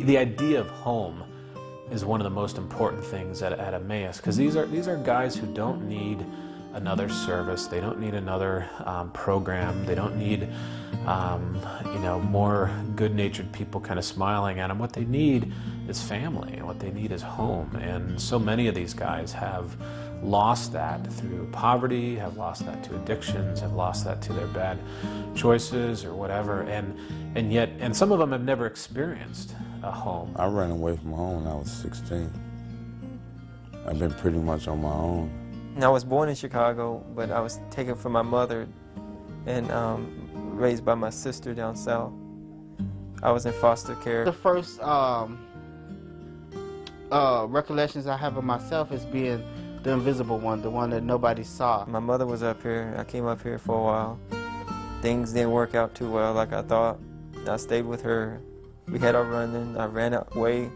the idea of home is one of the most important things at Emmaus, because these are guys who don't need another service. They don't need another program. They don't need more good-natured people kind of smiling at them. What they need is family, and what they need is home. And so many of these guys have lost that through poverty, have lost that to addictions, have lost that to their bad choices or whatever. And some of them have never experienced a home. I ran away from home when I was 16. I've been pretty much on my own. I was born in Chicago, but I was taken from my mother and raised by my sister down south. I was in foster care. The first recollections I have of myself is being the invisible one, the one that nobody saw. My mother was up here. I came up here for a while. Things didn't work out too well like I thought. I stayed with her. We had our run-in. I ran away,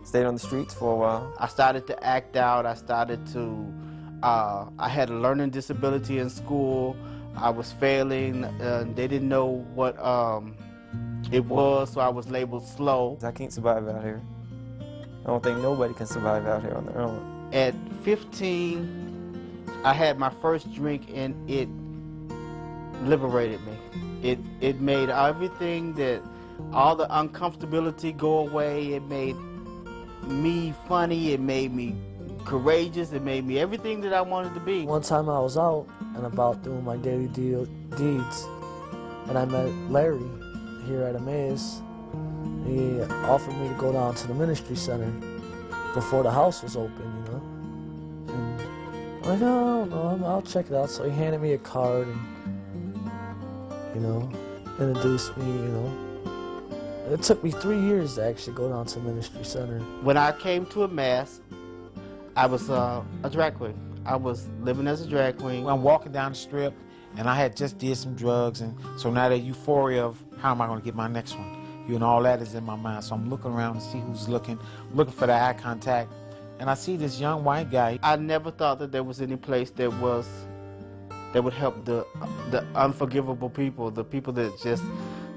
stayed on the streets for a while. I started to act out. I started to, I had a learning disability in school. I was failing. They didn't know what it was, so I was labeled slow. I can't survive out here. I don't think nobody can survive out here on their own. At 15, I had my first drink, and it liberated me. It made everything all the uncomfortability go away. It made me funny. It made me courageous. It made me everything that I wanted to be. One time I was out and about doing my daily deeds, and I met Larry here at Emmaus. He offered me to go down to the ministry center before the house was open, you know. And I'm like, no, I'll check it out. So he handed me a card and, introduced me, It took me 3 years to actually go down to the ministry center. When I came to Emmaus, I was a drag queen. I was living as a drag queen. I'm walking down the strip, and I had just did some drugs, and so now the euphoria of how am I going to get my next one? All that is in my mind. So I'm looking around to see who's looking for the eye contact, and I see this young white guy. I never thought that there was any place that would help the unforgivable people, the people that just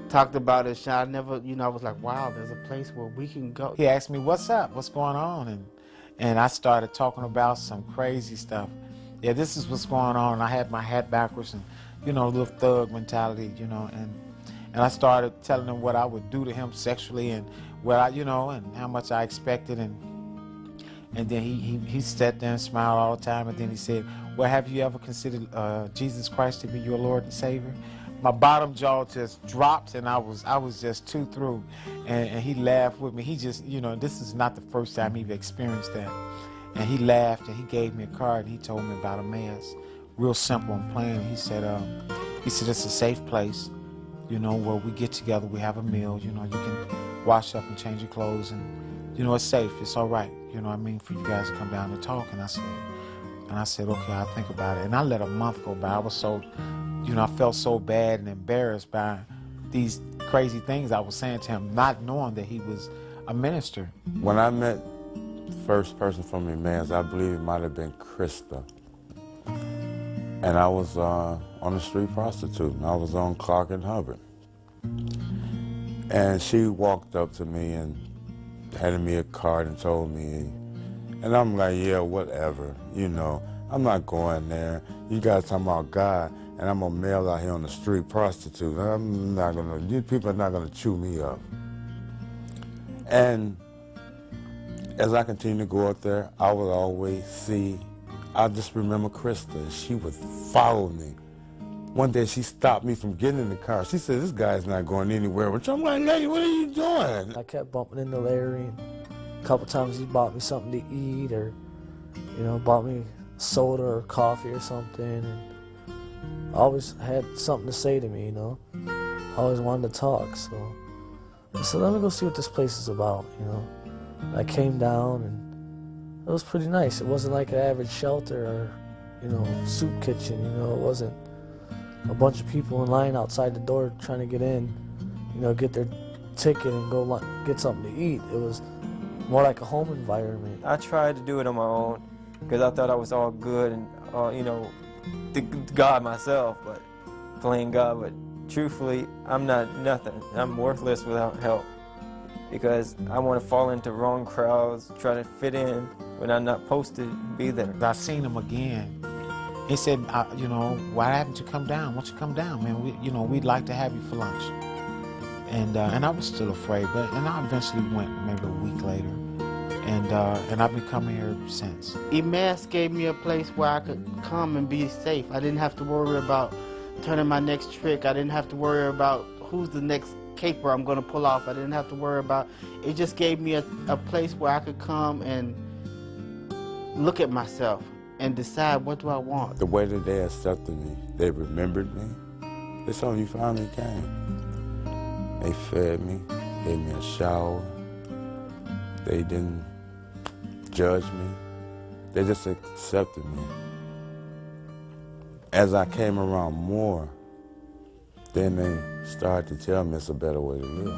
talked about it. I never, I was like, wow, there's a place where we can go. He asked me, what's up? What's going on? And I started talking about some crazy stuff. Yeah, this is what's going on. I had my hat backwards and, a little thug mentality, and I started telling him what I would do to him sexually and what and how much I expected. And then he sat there and smiled all the time. And then he said, well, have you ever considered Jesus Christ to be your Lord and Savior? My bottom jaw just dropped, and I was just too through. And he laughed with me. He just, this is not the first time he've experienced that. And he laughed, and he gave me a card, and he told me about Emmaus. Real simple and plain. He said it's a safe place, where we get together, we have a meal, you can wash up and change your clothes, and, it's safe, it's all right, for you guys to come down and talk. And I said, okay, I'll think about it. And I let a month go by. I was so, I felt so bad and embarrassed by these crazy things I was saying to him, not knowing that he was a minister. When I met the first person from Emmaus, I believe it might have been Krista. And I was on the street prostituting. I was on Clark and Hubbard. And she walked up to me and handed me a card and told me, and I'm like, yeah, whatever, I'm not going there. You guys talking about God, and I'm a male out here on the street prostitute. These people are not gonna chew me up. And as I continued to go out there, I would always see, I just remember Krista, she would follow me. One day she stopped me from getting in the car. She said, this guy's not going anywhere. Which I'm like, lady, what are you doing? I kept bumping into Larry, and a couple times he bought me something to eat, or, bought me soda or coffee or something. And always had something to say to me, Always wanted to talk, so I said, let me go see what this place is about, I came down, and it was pretty nice. It wasn't like an average shelter or, soup kitchen, it wasn't a bunch of people in line outside the door trying to get in, get their ticket and go get something to eat. It was more like a home environment. I tried to do it on my own because I thought I was all good and, the God myself, but playing God. But truthfully, I'm not nothing. I'm worthless without help. because I want to fall into wrong crowds, trying to fit in when I'm not supposed to be there. I seen him again. He said, you know, why haven't you come down? Why don't you come down, man? You know, we'd like to have you for lunch. And I was still afraid, and I eventually went maybe a week later. And I've been coming here since. Emmaus gave me a place where I could come and be safe. I didn't have to worry about turning my next trick. I didn't have to worry about who's the next caper I'm going to pull off. I didn't have to worry about. It just gave me a place where I could come and look at myself and decide, what do I want? The way that they accepted me, they remembered me. It's when you finally came. They fed me, gave me a shower. They didn't judge me. They just accepted me. As I came around more, then they started to tell me it's a better way to live.